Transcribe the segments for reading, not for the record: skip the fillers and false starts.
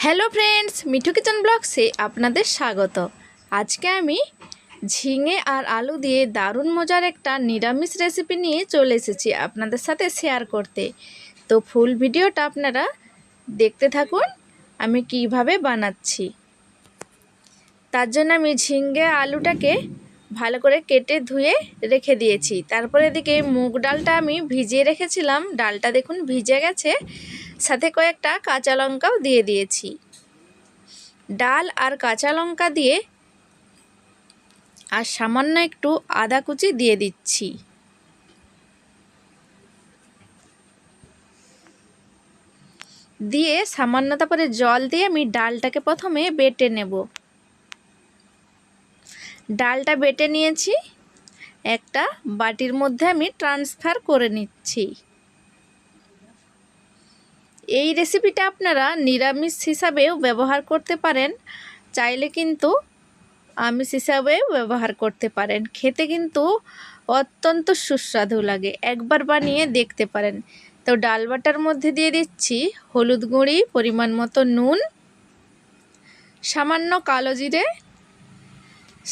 Hello friends, Mithu kitchen ব্লগসে আপনাদের স্বাগত। আজকে আমি ঝিঙে আর আলু দিয়ে দারুণ মজার একটা নিরামিষ রেসিপি নিয়ে চলে এসেছি আপনাদের সাথে শেয়ার করতে। তো ফুল ভিডিওটা আপনারা দেখতে থাকুন আমি কিভাবে বানাচ্ছি। তার জন্য আমি ঝিঙে আলুটাকে ভালো করে কেটে ধুয়ে রেখে দিয়েছি। তারপরে এদিকে মুগ ডালটা আমি ভিজিয়ে রেখেছিলাম, ডালটা দেখুন ভিজে গেছে। সাথে কয়েকটা কাঁচা লঙ্কাও দিয়ে দিয়েছি। ডাল আর কাঁচা লঙ্কা দিয়ে আর সামান্য একটু আদা কুচি দিয়ে দিচ্ছি। দিয়ে সামান্য তারপরে জল দিয়ে আমি ডালটাকে প্রথমে বেটে নেব। ডালটা বেটে নিয়েছি, একটা বাটির মধ্যে আমি ট্রান্সফার করে নিচ্ছি। এই রেসিপিটা আপনারা নিরামিষ হিসাবেও ব্যবহার করতে পারেন, চাইলে কিন্তু আমিষ হিসাবেও ব্যবহার করতে পারেন। খেতে কিন্তু অত্যন্ত সুস্বাদু লাগে, একবার বানিয়ে দেখতে পারেন। তো ডাল বাটার মধ্যে দিয়ে দিচ্ছি হলুদ গুঁড়ি, পরিমাণ মতো নুন, সামান্য কালো জিরে,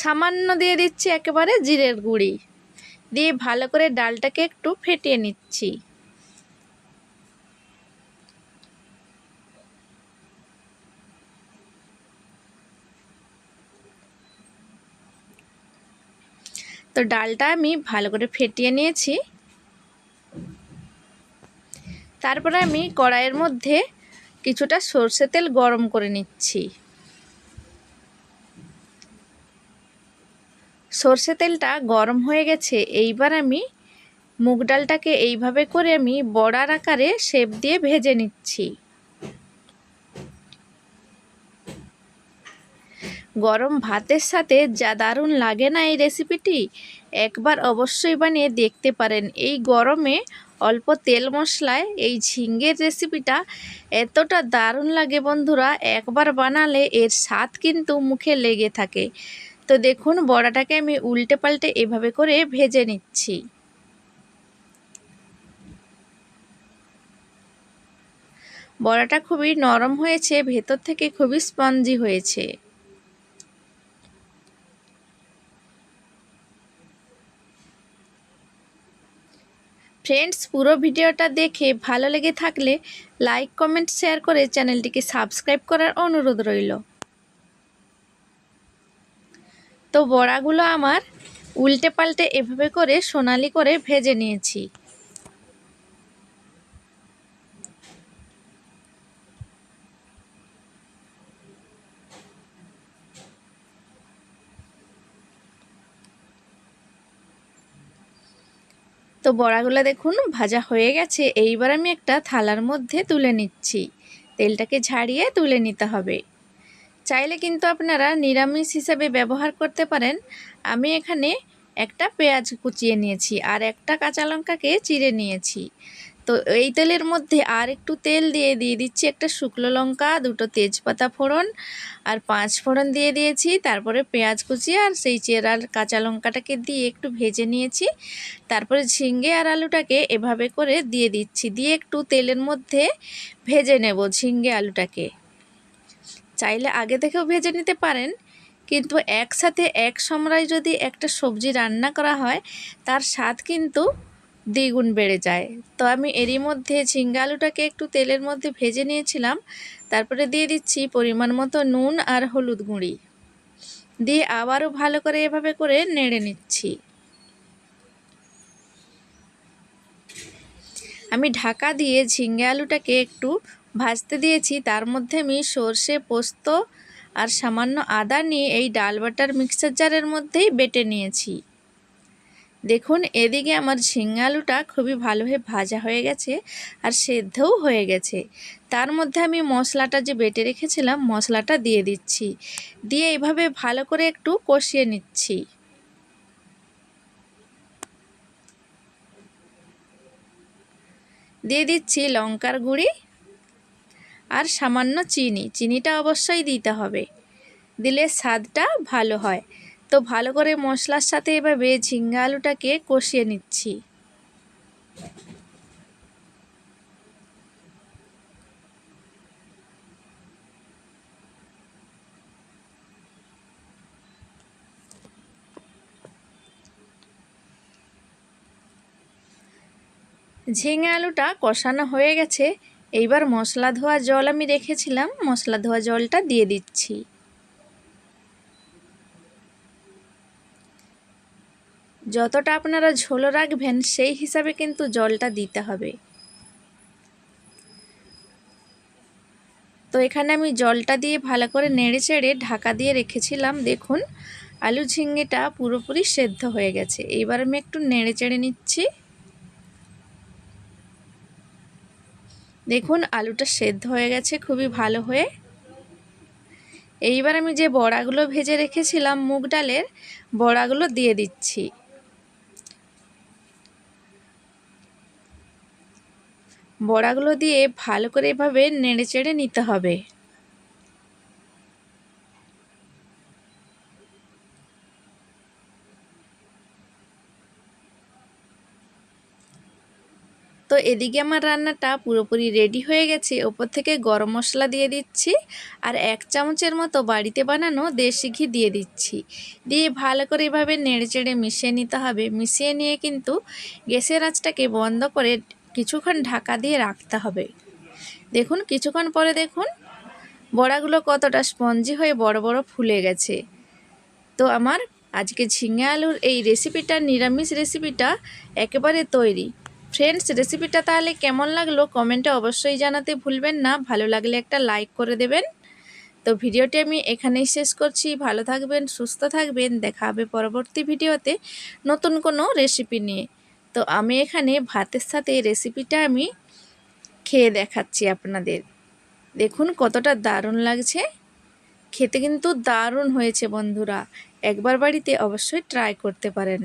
সামান্য দিয়ে দিচ্ছি একেবারে জিরের গুঁড়ি, দিয়ে ভালো করে ডালটাকে একটু ফেটিয়ে নিচ্ছি। তো ডালটা আমি ভালো করে ফেটিয়ে নিয়েছি। তারপরে আমি কড়াইয়ের মধ্যে কিছুটা সরষে তেল গরম করে নিচ্ছি। সরষে তেলটা গরম হয়ে গেছে। এইবার আমি মুগ ডালটাকে এইভাবে করে আমি বড়ার আকারে শেপ দিয়ে ভেজে নিচ্ছি। গরম ভাতের সাথে যা দারুণ লাগে না এই রেসিপিটি, একবার অবশ্যই বানিয়ে দেখতে পারেন। এই গরমে অল্প তেল মশলায় এই ঝিঙের রেসিপিটা এতটা দারুণ লাগে বন্ধুরা, একবার বানালে এর স্বাদ কিন্তু মুখে লেগে থাকে। তো দেখুন বড়াটাকে আমি উল্টে পাল্টে এভাবে করে ভেজে নিচ্ছি। বড়াটা খুবই নরম হয়েছে, ভেতর থেকে খুবই স্পঞ্জি হয়েছে। ফ্রেন্ডস, পুরো ভিডিওটা দেখে ভালো লেগে থাকলে লাইক, কমেন্ট, শেয়ার করে চ্যানেলটিকে সাবস্ক্রাইব করার অনুরোধ রইল। তো বড়াগুলো আমার উল্টে পাল্টে এভাবে করে সোনালি করে ভেজে নিয়েছি। তো বড়াগুলো দেখুন ভাজা হয়ে গেছে। এইবার আমি একটা থালার মধ্যে তুলে নিচ্ছি। তেলটাকে ঝাড়িয়ে তুলে নিতে হবে। চাইলে কিন্তু আপনারা নিরামিষ হিসাবে ব্যবহার করতে পারেন। আমি এখানে একটা পেঁয়াজ কুচিয়ে নিয়েছি আর একটা কাঁচা লঙ্কাকে চিড়ে নিয়েছি। তো এই তেলের মধ্যে আর একটু তেল দিয়ে দিচ্ছি একটা শুকনো লঙ্কা, দুটো তেজপাতা ফোড়ন আর 5 ফোড়ন দিয়ে দিয়েছি। তারপরে পেঁয়াজ কুচি আর সেই চেরার কাঁচা লঙ্কাটাকে দিয়ে একটু ভেজে নিয়েছি। তারপরে ঝিঙে আর আলুটাকে এভাবে করে দিয়ে দিচ্ছি, দিয়ে একটু তেলের মধ্যে ভেজে নেব ঝিঙে আলুটাকে। চাইলে আগে থেকেও ভেজে নিতে পারেন, কিন্তু একসাথে এক সময় যদি একটা সবজি রান্না করা হয় তার স্বাদ কিন্তু দ্বিগুণ বেড়ে যায়। তো আমি এরই মধ্যে ঝিঙ্গে আলুটাকে একটু তেলের মধ্যে ভেজে নিয়েছিলাম। তারপরে দিয়ে দিচ্ছি পরিমাণ মতো নুন আর হলুদ গুঁড়ি, দিয়ে আবারও ভালো করে এভাবে করে নেড়ে নিচ্ছি। আমি ঢাকা দিয়ে ঝিঙ্গে আলুটাকে একটু ভাজতে দিয়েছি। তার মধ্যে আমি সর্ষে, পোস্ত আর সামান্য আদা নিয়ে এই ডাল বাটার মিক্সার জারের মধ্যেই বেটে নিয়েছি। দেখুন এদিকে আমার ঝিঙে আলুটা খুবই ভালোভাবে ভাজা হয়ে গেছে আর সেদ্ধও হয়ে গেছে। তার মধ্যে আমি মশলাটা যে বেটে রেখেছিলাম মশলাটা দিয়ে দিচ্ছি, দিয়ে এভাবে ভালো করে একটু কষিয়ে নিচ্ছি। দিয়ে দিচ্ছি লঙ্কার গুঁড়ি আর সামান্য চিনি, চিনিটা অবশ্যই দিতে হবে, দিলে স্বাদটা ভালো হয়। তো ভালো করে মশলার সাথে এভাবে ঝিঙ্গে আলুটাকে কষিয়ে নিচ্ছি। ঝিঙে আলুটা কষানো হয়ে গেছে। এইবার মশলা ধোয়া জল আমি রেখেছিলাম, মশলা ধোয়া জলটা দিয়ে দিচ্ছি। যতটা আপনারা ঝোল রাখবেন সেই হিসাবে কিন্তু জলটা দিতে হবে। তো এখানে আমি জলটা দিয়ে ভালো করে নেড়ে চেড়ে ঢাকা দিয়ে রেখেছিলাম। দেখুন আলু ঝিঙেটা পুরোপুরি সেদ্ধ হয়ে গেছে। এইবার আমি একটু নেড়ে চেড়ে নিচ্ছি। দেখুন আলুটা সেদ্ধ হয়ে গেছে খুবই ভালো হয়ে। এইবার আমি যে বড়াগুলো ভেজে রেখেছিলাম মুগ ডালের, বড়াগুলো দিয়ে দিচ্ছি। বড়াগুলো দিয়ে ভালো করে এভাবে নেড়ে চেড়ে নিতে হবে। তো এদিকে আমার রান্নাটা পুরোপুরি রেডি হয়ে গেছে। ওপর থেকে গরম মশলা দিয়ে দিচ্ছি আর 1 চামচের মতো বাড়িতে বানানো দেশি ঘি দিয়ে দিচ্ছি। দিয়ে ভালো করে এভাবে নেড়েচেড়ে মিশিয়ে নিতে হবে। মিশিয়ে নিয়ে কিন্তু গ্যাসের আঁচটাকে বন্ধ করে কিছুক্ষণ ঢাকা দিয়ে রাখতে হবে। দেখুন কিছুক্ষণ পরে দেখুন বড়াগুলো কতটা স্পঞ্জি হয়ে বড় বড় ফুলে গেছে। তো আমার আজকে ঝিঙে আলুর এই রেসিপিটা, নিরামিষ রেসিপিটা একেবারে তৈরি। ফ্রেন্ডস, রেসিপিটা তাহলে কেমন লাগলো কমেন্টে অবশ্যই জানাতে ভুলবেন না। ভালো লাগলে একটা লাইক করে দেবেন। তো ভিডিওটি আমি এখানেই শেষ করছি। ভালো থাকবেন, সুস্থ থাকবেন। দেখা হবে পরবর্তী ভিডিওতে নতুন কোনো রেসিপি নিয়ে। তো আমি এখানে ভাতের সাথে রেসিপিটা আমি খেয়ে দেখাচ্ছি আপনাদের। দেখুন কতটা দারুণ লাগছে। খেতে কিন্তু দারুণ হয়েছে বন্ধুরা। একবার বাড়িতে অবশ্যই ট্রাই করতে পারেন।